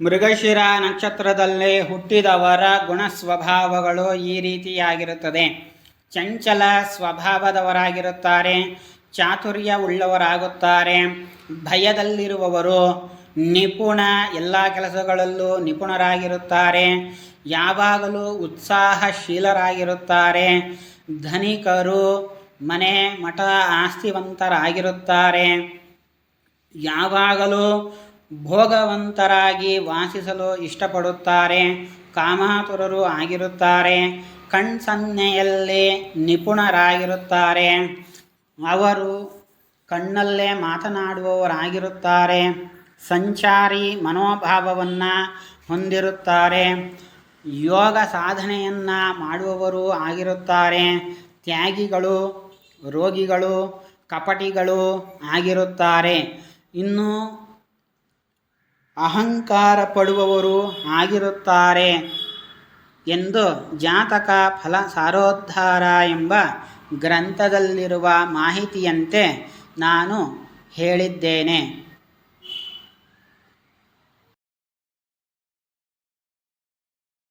ಮೃಗಶಿರ ನಕ್ಷತ್ರದಲ್ಲಿ ಹುಟ್ಟಿದವರ ಗುಣ ಸ್ವಭಾವಗಳು ಈ ರೀತಿಯಾಗಿರುತ್ತದೆ. ಚಂಚಲ ಸ್ವಭಾವದವರಾಗಿರುತ್ತಾರೆ, ಚಾತುರ್ಯ ಉಳ್ಳವರಾಗುತ್ತಾರೆ, ಭಯದಲ್ಲಿರುವವರು, ನಿಪುಣ, ಎಲ್ಲ ಕೆಲಸಗಳಲ್ಲೂ ನಿಪುಣರಾಗಿರುತ್ತಾರೆ, ಯಾವಾಗಲೂ ಉತ್ಸಾಹಶೀಲರಾಗಿರುತ್ತಾರೆ, ಧನಿಕರು, ಮನೆ ಮಠ ಆಸ್ತಿವಂತರಾಗಿರುತ್ತಾರೆ, ಯಾವಾಗಲೂ ಭೋಗವಂತರಾಗಿ ವಾಸಿಸಲು ಇಷ್ಟಪಡುತ್ತಾರೆ, ಕಾಮಾತುರರು ಆಗಿರುತ್ತಾರೆ, ಕಣ್ಸನ್ನೆಯಲ್ಲಿ ನಿಪುಣರಾಗಿರುತ್ತಾರೆ, ಅವರು ಕಣ್ಣಲ್ಲೇ ಮಾತನಾಡುವವರಾಗಿರುತ್ತಾರೆ, ಸಂಚಾರಿ ಮನೋಭಾವವನ್ನು ಹೊಂದಿರುತ್ತಾರೆ, ಯೋಗ ಸಾಧನೆಯನ್ನು ಮಾಡುವವರು ಆಗಿರುತ್ತಾರೆ, ತ್ಯಾಗಿಗಳು, ರೋಗಿಗಳು, ಕಪಟಿಗಳು ಆಗಿರುತ್ತಾರೆ. ಇನ್ನು ಅಹಂಕಾರ ಪಡುವವರು ಆಗಿರುತ್ತಾರೆ ಎಂದು ಜಾತಕ ಫಲ ಸಾರೋದ್ಧಾರ ಎಂಬ ಗ್ರಂಥದಲ್ಲಿರುವ ಮಾಹಿತಿಯಂತೆ ನಾನು ಹೇಳಿದ್ದೇನೆ.